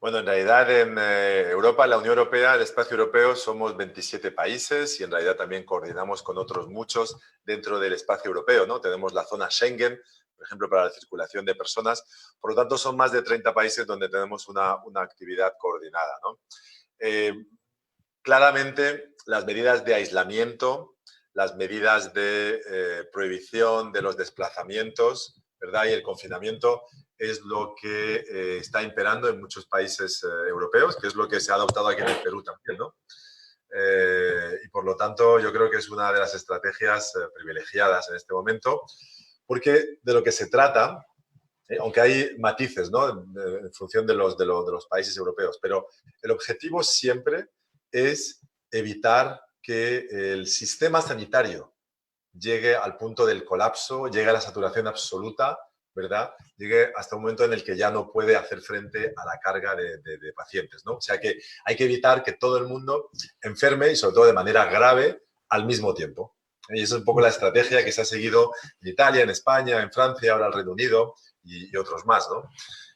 Bueno, en realidad en Europa, la Unión Europea, el espacio europeo, somos 27 países y en realidad también coordinamos con otros muchos dentro del espacio europeo, ¿no? Tenemos la zona Schengen, por ejemplo, para la circulación de personas. Por lo tanto, son más de 30 países donde tenemos una actividad coordinada, ¿no? Eh, Claramente, las medidas de aislamiento, las medidas de prohibición de los desplazamientos, ¿verdad? Y el confinamiento es lo que está imperando en muchos países europeos, que es lo que se ha adoptado aquí en el Perú también, ¿no? Y por lo tanto, yo creo que es una de las estrategias privilegiadas en este momento, porque de lo que se trata, aunque hay matices, ¿no? En función de los países europeos, pero el objetivo siempre es evitar que el sistema sanitario llegue al punto del colapso, llegue a la saturación absoluta, ¿verdad? Llegue hasta un momento en el que ya no puede hacer frente a la carga de pacientes, ¿no? O sea que hay que evitar que todo el mundo enferme y sobre todo de manera grave al mismo tiempo. Y esa es un poco la estrategia que se ha seguido en Italia, en España, en Francia, ahora el Reino Unido y otros más, ¿no?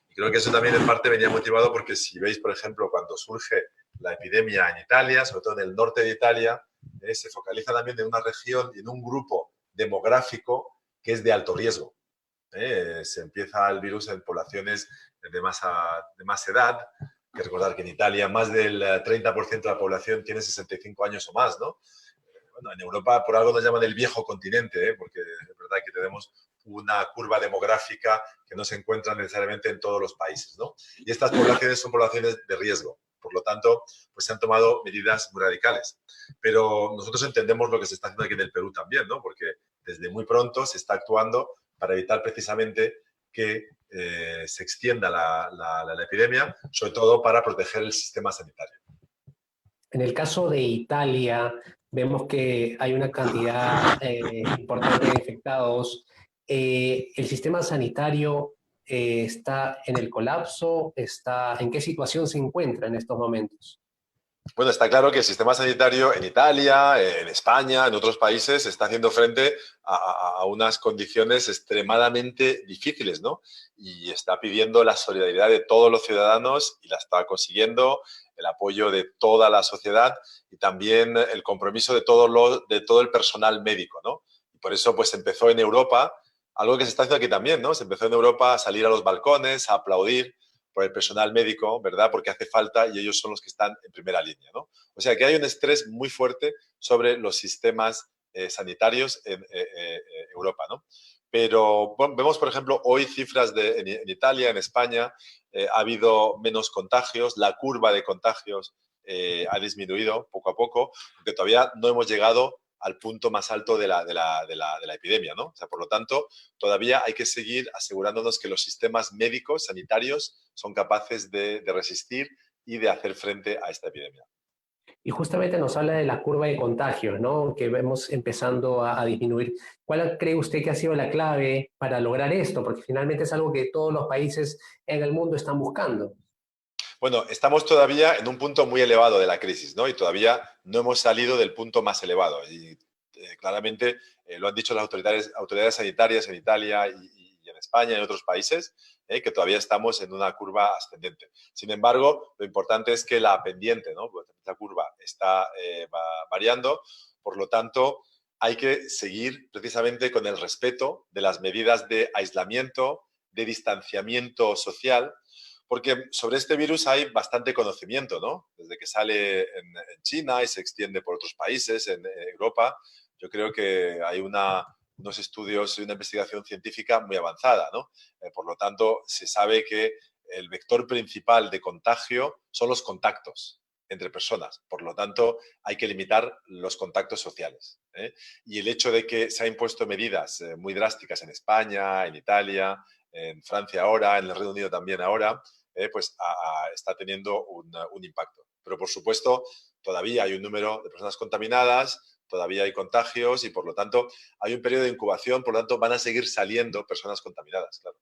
Y creo que eso también en parte venía motivado porque si veis, por ejemplo, cuando surge la epidemia en Italia, sobre todo en el norte de Italia, se focaliza también en una región y en un grupo demográfico que es de alto riesgo. Se empieza el virus en poblaciones de más edad. Hay que recordar que en Italia más del 30% de la población tiene 65 años o más, ¿no? Bueno, en Europa por algo nos llaman el viejo continente, porque es verdad que tenemos una curva demográfica que no se encuentra necesariamente en todos los países, ¿no? Y estas poblaciones son poblaciones de riesgo. Por lo tanto, pues se han tomado medidas muy radicales. Pero nosotros entendemos lo que se está haciendo aquí en el Perú también, ¿no? Porque desde muy pronto se está actuando para evitar precisamente que se extienda la epidemia, sobre todo para proteger el sistema sanitario. En el caso de Italia, vemos que hay una cantidad importante de infectados. ¿El sistema sanitario está en el colapso? ¿En qué situación se encuentra en estos momentos? Bueno, está claro que el sistema sanitario en Italia, en España, en otros países, está haciendo frente a unas condiciones extremadamente difíciles, ¿no? Y está pidiendo la solidaridad de todos los ciudadanos y la está consiguiendo, el apoyo de toda la sociedad y también el compromiso de todo el personal médico, ¿no? Y por eso, pues, empezó en Europa, algo que se está haciendo aquí también, ¿no? Se empezó en Europa a salir a los balcones, a aplaudir por el personal médico, ¿verdad? Porque hace falta y ellos son los que están en primera línea, ¿no? O sea que hay un estrés muy fuerte sobre los sistemas sanitarios en Europa, ¿no? Pero bueno, vemos, por ejemplo, hoy cifras en Italia, en España, ha habido menos contagios, la curva de contagios ha disminuido poco a poco, aunque todavía no hemos llegado al punto más alto de la epidemia, ¿no? O sea, por lo tanto, todavía hay que seguir asegurándonos que los sistemas médicos, sanitarios, son capaces de resistir y de hacer frente a esta epidemia. Y justamente nos habla de la curva de contagios, ¿no? Que vemos empezando a disminuir. ¿Cuál cree usted que ha sido la clave para lograr esto? Porque finalmente es algo que todos los países en el mundo están buscando. Bueno, estamos todavía en un punto muy elevado de la crisis, ¿no? Y todavía no hemos salido del punto más elevado. Y claramente lo han dicho las autoridades sanitarias en Italia y en España y en otros países, que todavía estamos en una curva ascendente. Sin embargo, lo importante es que la pendiente, ¿no? Pues la curva está variando, por lo tanto, hay que seguir precisamente con el respeto de las medidas de aislamiento, de distanciamiento social, porque sobre este virus hay bastante conocimiento, ¿no? Desde que sale en China y se extiende por otros países, en Europa, yo creo que hay unos estudios y una investigación científica muy avanzada, ¿no? Por lo tanto, se sabe que el vector principal de contagio son los contactos entre personas. Por lo tanto, hay que limitar los contactos sociales, ¿eh? Y el hecho de que se han impuesto medidas muy drásticas en España, en Italia, en Francia ahora, en el Reino Unido también ahora, pues está teniendo un impacto. Pero, por supuesto, todavía hay un número de personas contaminadas, todavía hay contagios y, por lo tanto, hay un periodo de incubación, por lo tanto, van a seguir saliendo personas contaminadas, claro.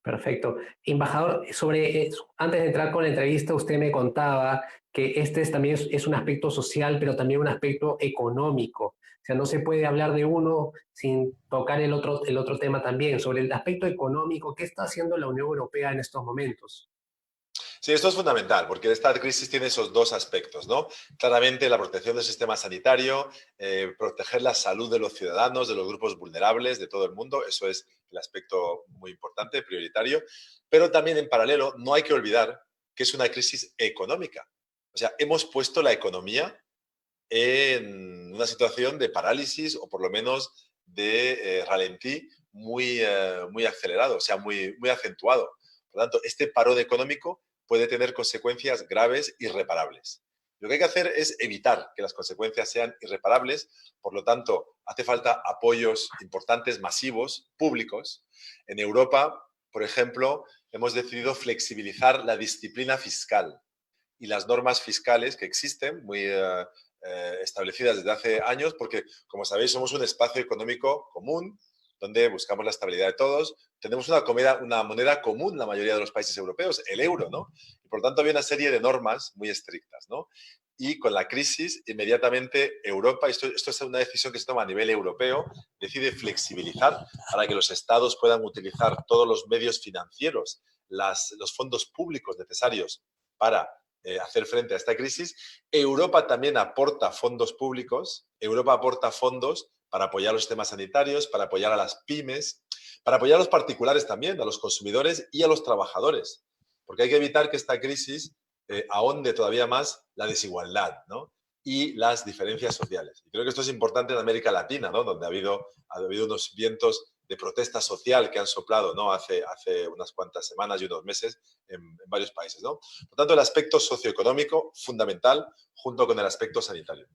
Perfecto. Embajador, antes de entrar con la entrevista, usted me contaba que también es un aspecto social, pero también un aspecto económico. O sea, no se puede hablar de uno sin tocar el otro tema también. Sobre el aspecto económico, ¿qué está haciendo la Unión Europea en estos momentos? Sí, esto es fundamental, porque esta crisis tiene esos dos aspectos, ¿no? Claramente la protección del sistema sanitario, proteger la salud de los ciudadanos, de los grupos vulnerables, de todo el mundo, eso es el aspecto muy importante, prioritario, pero también en paralelo no hay que olvidar que es una crisis económica. O sea, hemos puesto la economía en una situación de parálisis o por lo menos de ralentí muy acelerado, o sea, muy acentuado. Por lo tanto, este parón económico puede tener consecuencias graves, irreparables. Lo que hay que hacer es evitar que las consecuencias sean irreparables, por lo tanto, hace falta apoyos importantes, masivos, públicos. En Europa, por ejemplo, hemos decidido flexibilizar la disciplina fiscal y las normas fiscales que existen, muy establecidas desde hace años, porque, como sabéis, somos un espacio económico común, donde buscamos la estabilidad de todos. Tenemos una moneda común la mayoría de los países europeos, el euro, ¿no? Y por lo tanto había una serie de normas muy estrictas, ¿no? Y con la crisis, inmediatamente Europa, esto es una decisión que se toma a nivel europeo, decide flexibilizar para que los estados puedan utilizar todos los medios financieros, los fondos públicos necesarios para hacer frente a esta crisis. Europa también aporta fondos públicos, Europa aporta fondos para apoyar los sistemas sanitarios, para apoyar a las pymes, para apoyar a los particulares también, a los consumidores y a los trabajadores, porque hay que evitar que esta crisis ahonde todavía más la desigualdad, ¿no? Y las diferencias sociales. Y creo que esto es importante en América Latina, ¿no? Donde ha habido unos vientos de protesta social que han soplado, ¿no? Hace unas cuantas semanas y unos meses en varios países, ¿no? Por tanto, el aspecto socioeconómico fundamental junto con el aspecto sanitario.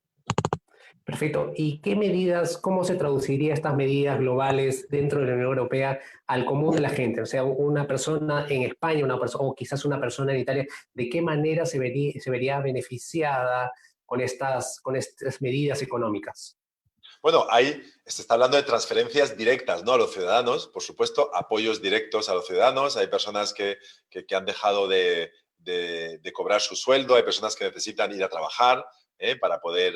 Perfecto. ¿Y qué medidas, cómo se traduciría estas medidas globales dentro de la Unión Europea al común de la gente? O sea, una persona en España, una persona, o quizás una persona en Italia, ¿de qué manera se vería beneficiada con estas medidas económicas? Bueno, ahí se está hablando de transferencias directas, ¿no? A los ciudadanos, por supuesto, apoyos directos a los ciudadanos. Hay personas que han dejado de cobrar su sueldo, hay personas que necesitan ir a trabajar para poder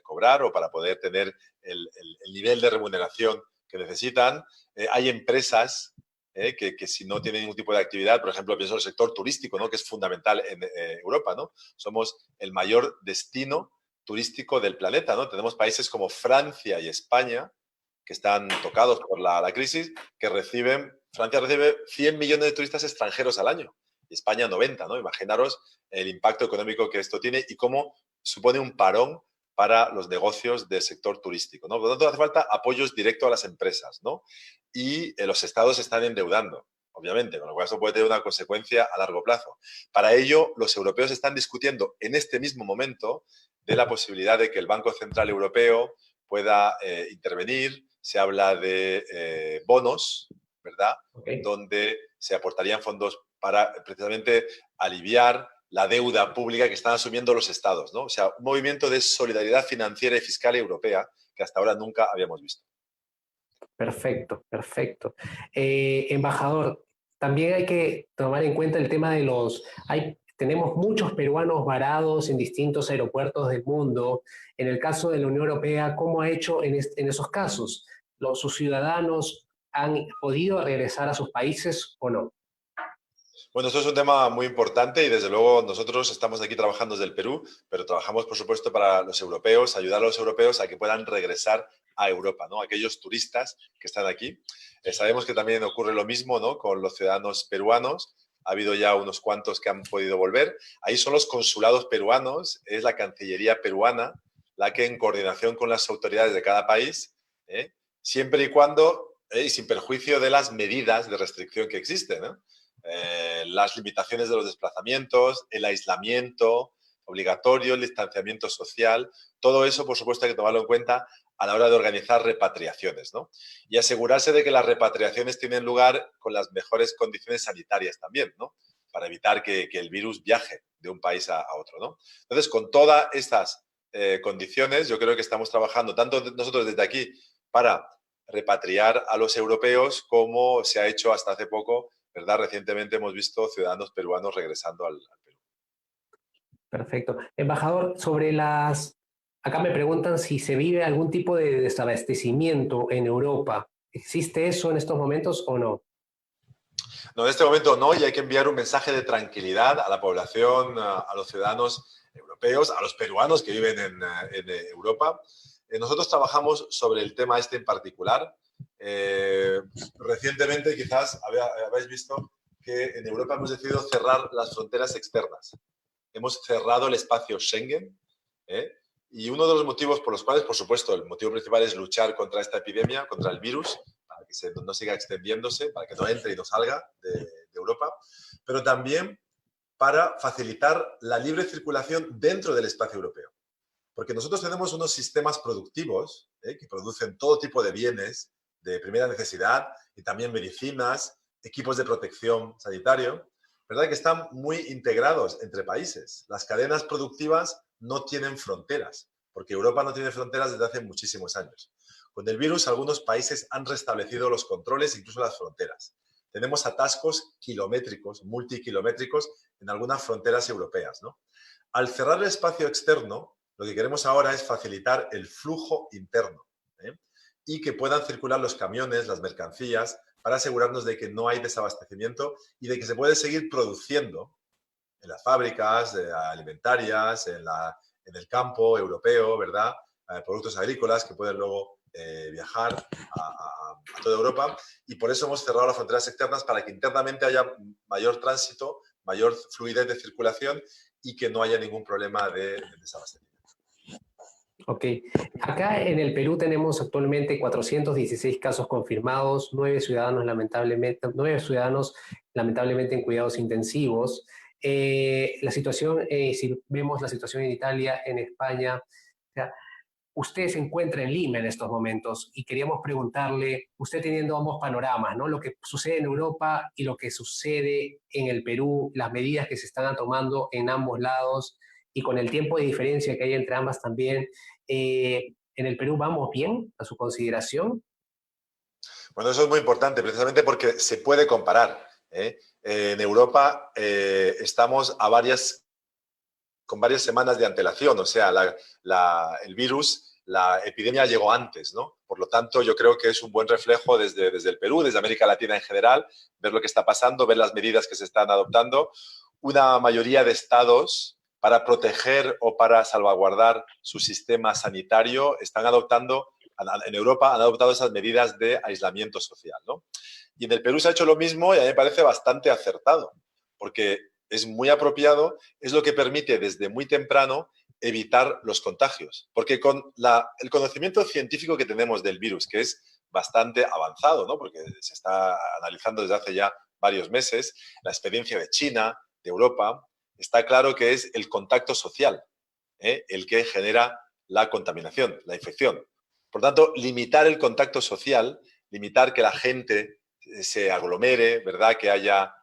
cobrar o para poder tener el nivel de remuneración que necesitan. Hay empresas que si no tienen ningún tipo de actividad, por ejemplo, pienso en el sector turístico, ¿no? Que es fundamental en Europa, ¿no? Somos el mayor destino turístico del planeta, ¿no? Tenemos países como Francia y España que están tocados por la crisis, Francia recibe 100 millones de turistas extranjeros al año y España 90, ¿no? Imaginaros el impacto económico que esto tiene y cómo supone un parón para los negocios del sector turístico, ¿no? Por lo tanto, hace falta apoyos directos a las empresas, ¿no? Y los estados se están endeudando, obviamente, con lo cual eso puede tener una consecuencia a largo plazo. Para ello, los europeos están discutiendo en este mismo momento de la posibilidad de que el Banco Central Europeo pueda intervenir. Se habla de bonos, ¿verdad? Okay. Donde se aportarían fondos para precisamente aliviar la deuda pública que están asumiendo los estados, ¿no? O sea, un movimiento de solidaridad financiera y fiscal europea que hasta ahora nunca habíamos visto. Perfecto, perfecto. Embajador, también hay que tomar en cuenta el tema de tenemos muchos peruanos varados en distintos aeropuertos del mundo. En el caso de la Unión Europea, ¿cómo ha hecho en esos casos? ¿Sus ciudadanos han podido regresar a sus países o no? Bueno, esto es un tema muy importante y desde luego nosotros estamos aquí trabajando desde el Perú, pero trabajamos por supuesto para los europeos, ayudar a los europeos a que puedan regresar a Europa, ¿no? Aquellos turistas que están aquí. Sabemos que también ocurre lo mismo, ¿no? Con los ciudadanos peruanos. Ha habido ya unos cuantos que han podido volver. Ahí son los consulados peruanos, es la Cancillería peruana la que en coordinación con las autoridades de cada país, siempre y cuando, y sin perjuicio de las medidas de restricción que existen, ¿no? Las limitaciones de los desplazamientos, el aislamiento obligatorio, el distanciamiento social, todo eso, por supuesto, hay que tomarlo en cuenta a la hora de organizar repatriaciones, ¿no? Y asegurarse de que las repatriaciones tienen lugar con las mejores condiciones sanitarias también, ¿no? Para evitar que el virus viaje de un país a otro, ¿no? Entonces, con todas estas condiciones, yo creo que estamos trabajando tanto nosotros desde aquí para repatriar a los europeos como se ha hecho hasta hace poco, ¿verdad? Recientemente hemos visto ciudadanos peruanos regresando al Perú. Perfecto. Embajador, acá me preguntan si se vive algún tipo de desabastecimiento en Europa. ¿Existe eso en estos momentos o no? No, en este momento no, y hay que enviar un mensaje de tranquilidad a la población, a los ciudadanos europeos, a los peruanos que viven en Europa. Nosotros trabajamos sobre el tema este en particular. Recientemente, quizás habéis visto que en Europa hemos decidido cerrar las fronteras externas. Hemos cerrado el espacio Schengen, ¿eh? Y uno de los motivos por los cuales, por supuesto, el motivo principal es luchar contra esta epidemia, contra el virus, para que no siga extendiéndose, para que no entre y no salga de Europa, pero también para facilitar la libre circulación dentro del espacio europeo. Porque nosotros tenemos unos sistemas productivos que producen todo tipo de bienes de primera necesidad y también medicinas, equipos de protección sanitario, ¿verdad? Que están muy integrados entre países. Las cadenas productivas no tienen fronteras, porque Europa no tiene fronteras desde hace muchísimos años. Con el virus, algunos países han restablecido los controles, incluso las fronteras. Tenemos atascos kilométricos, multikilométricos, en algunas fronteras europeas, ¿no? Al cerrar el espacio externo, lo que queremos ahora es facilitar el flujo interno, ¿eh? Y que puedan circular los camiones, las mercancías, para asegurarnos de que no hay desabastecimiento y de que se puede seguir produciendo en las fábricas alimentarias, en el campo europeo, ¿verdad? Productos agrícolas que pueden luego viajar a toda Europa, y por eso hemos cerrado las fronteras externas para que internamente haya mayor tránsito, mayor fluidez de circulación y que no haya ningún problema de desabastecimiento. Ok. Acá en el Perú tenemos actualmente 416 casos confirmados, 9 ciudadanos lamentablemente en cuidados intensivos. La situación, si vemos la situación en Italia, en España, o sea, usted se encuentra en Lima en estos momentos y queríamos preguntarle, usted teniendo ambos panoramas, ¿no? Lo que sucede en Europa y lo que sucede en el Perú, las medidas que se están tomando en ambos lados y con el tiempo de diferencia que hay entre ambas también, ¿en el Perú vamos bien a su consideración? Bueno, eso es muy importante, precisamente porque se puede comparar, ¿eh? En Europa estamos con varias semanas de antelación, o sea, el virus, la epidemia llegó antes, ¿no? Por lo tanto, yo creo que es un buen reflejo desde el Perú, desde América Latina en general, ver lo que está pasando, ver las medidas que se están adoptando. Una mayoría de estados, para proteger o para salvaguardar su sistema sanitario, están adoptando, en Europa han adoptado esas medidas de aislamiento social, ¿no? Y en el Perú se ha hecho lo mismo y a mí me parece bastante acertado, porque es muy apropiado, es lo que permite desde muy temprano evitar los contagios. Porque con el conocimiento científico que tenemos del virus, que es bastante avanzado, ¿no? Porque se está analizando desde hace ya varios meses, la experiencia de China, de Europa, está claro que es el contacto social, el que genera la contaminación, la infección. Por tanto, limitar el contacto social, limitar que la gente se aglomere, ¿verdad? Que haya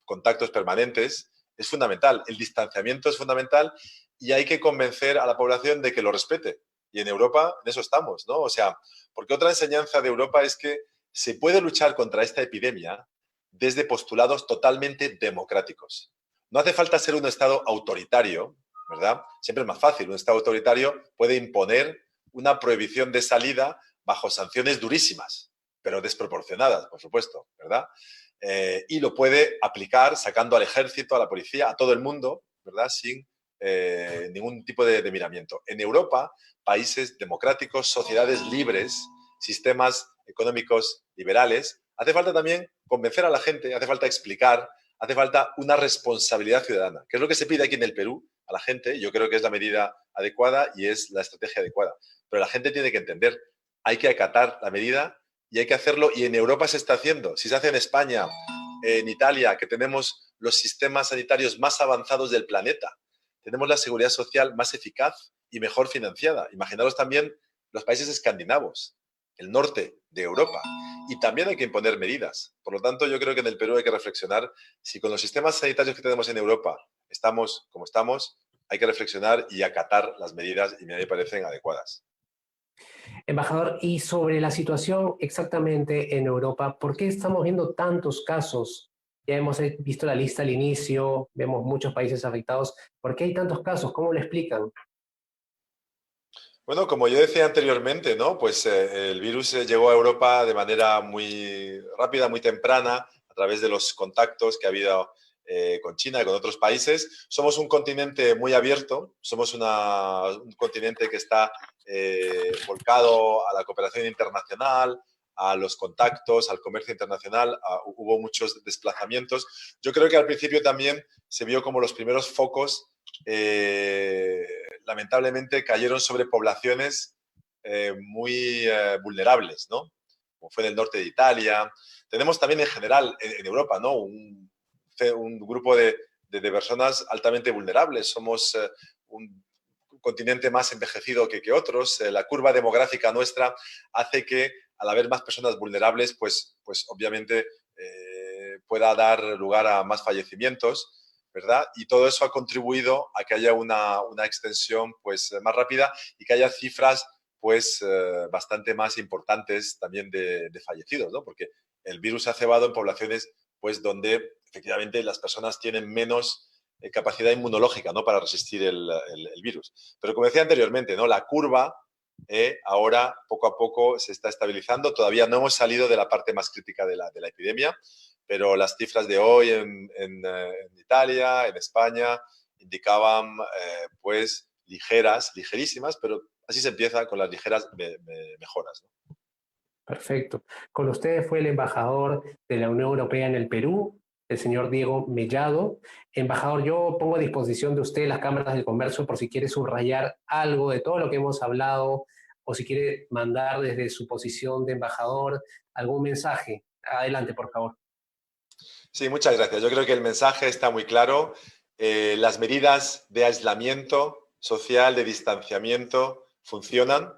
contactos permanentes, es fundamental. El distanciamiento es fundamental y hay que convencer a la población de que lo respete. Y en Europa en eso estamos, ¿no? O sea, porque otra enseñanza de Europa es que se puede luchar contra esta epidemia desde postulados totalmente democráticos. No hace falta ser un Estado autoritario, ¿verdad? Siempre es más fácil. Un Estado autoritario puede imponer una prohibición de salida bajo sanciones durísimas, pero desproporcionadas, por supuesto, ¿verdad? Y lo puede aplicar sacando al ejército, a la policía, a todo el mundo, ¿verdad? Sin ningún tipo de miramiento. En Europa, países democráticos, sociedades libres, sistemas económicos liberales, hace falta también convencer a la gente, hace falta explicar, hace falta una responsabilidad ciudadana, que es lo que se pide aquí en el Perú a la gente. Yo creo que es la medida adecuada y es la estrategia adecuada. Pero la gente tiene que entender, hay que acatar la medida y hay que hacerlo, y en Europa se está haciendo. Si se hace en España, en Italia, que tenemos los sistemas sanitarios más avanzados del planeta, tenemos la seguridad social más eficaz y mejor financiada. Imaginaros también los países escandinavos, el norte de Europa, y también hay que imponer medidas. Por lo tanto, yo creo que en el Perú hay que reflexionar si con los sistemas sanitarios que tenemos en Europa estamos como estamos, hay que reflexionar y acatar las medidas, y me parecen adecuadas. Embajador, y sobre la situación exactamente en Europa, ¿por qué estamos viendo tantos casos? Ya hemos visto la lista al inicio, vemos muchos países afectados. ¿Por qué hay tantos casos? ¿Cómo lo explican? Bueno, como yo decía anteriormente, ¿no? Pues el virus llegó a Europa de manera muy rápida, muy temprana, a través de los contactos que ha habido con China y con otros países. Somos un continente muy abierto, somos un continente que está volcado a la cooperación internacional, a los contactos, al comercio internacional. Hubo muchos desplazamientos. Yo creo que al principio también se vio como los primeros focos lamentablemente cayeron sobre poblaciones muy vulnerables, ¿no? Como fue en el norte de Italia. Tenemos también en general en Europa, ¿no? Un grupo de personas altamente vulnerables. Somos un continente más envejecido que otros. La curva demográfica nuestra hace que al haber más personas vulnerables, pues obviamente pueda dar lugar a más fallecimientos. ¿Verdad? Y todo eso ha contribuido a que haya una extensión pues, más rápida y que haya cifras pues, bastante más importantes también de fallecidos, ¿no? Porque el virus se ha cebado en poblaciones pues, donde efectivamente las personas tienen menos capacidad inmunológica, ¿no? Para resistir el virus. Pero como decía anteriormente, ¿no? La curva ahora poco a poco se está estabilizando. Todavía no hemos salido de la parte más crítica de la epidemia, pero las cifras de hoy en Italia, en España, indicaban pues ligerísimas, pero así se empieza con las ligeras mejoras, ¿no? Perfecto. Con ustedes fue el embajador de la Unión Europea en el Perú, el señor Diego Mellado. Embajador, yo pongo a disposición de usted las cámaras del comercio por si quiere subrayar algo de todo lo que hemos hablado o si quiere mandar desde su posición de embajador algún mensaje. Adelante, por favor. Sí, muchas gracias. Yo creo que el mensaje está muy claro. Las medidas de aislamiento social, de distanciamiento, funcionan.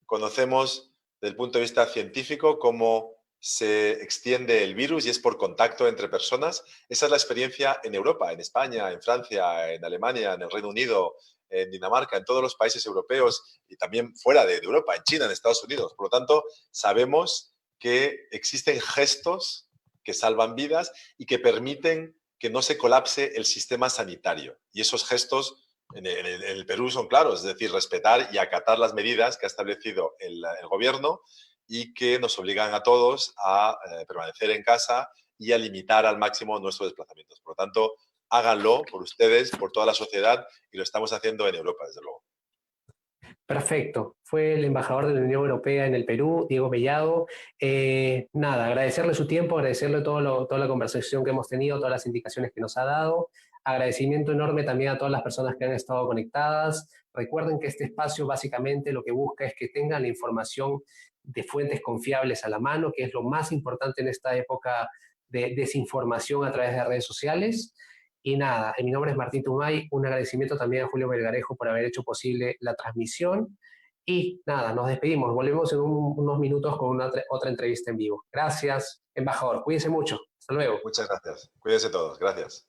Conocemos desde el punto de vista científico cómo se extiende el virus y es por contacto entre personas. Esa es la experiencia en Europa, en España, en Francia, en Alemania, en el Reino Unido, en Dinamarca, en todos los países europeos y también fuera de Europa, en China, en Estados Unidos. Por lo tanto, sabemos que existen gestos que salvan vidas y que permiten que no se colapse el sistema sanitario. Y esos gestos en el Perú son claros, es decir, respetar y acatar las medidas que ha establecido el gobierno y que nos obligan a todos a permanecer en casa y a limitar al máximo nuestros desplazamientos. Por lo tanto, háganlo por ustedes, por toda la sociedad y lo estamos haciendo en Europa, desde luego. Perfecto. Fue el embajador de la Unión Europea en el Perú, Diego Mellado. Nada, agradecerle su tiempo, agradecerle toda la conversación que hemos tenido, todas las indicaciones que nos ha dado. Agradecimiento enorme también a todas las personas que han estado conectadas. Recuerden que este espacio básicamente lo que busca es que tengan la información de fuentes confiables a la mano, que es lo más importante en esta época de desinformación a través de redes sociales. Y nada, mi nombre es Martín Tumay, un agradecimiento también a Julio Melgarejo por haber hecho posible la transmisión. Y nada, nos despedimos, volvemos en unos minutos con otra entrevista en vivo. Gracias, embajador, cuídense mucho, hasta luego. Muchas gracias. Cuídense todos. Gracias.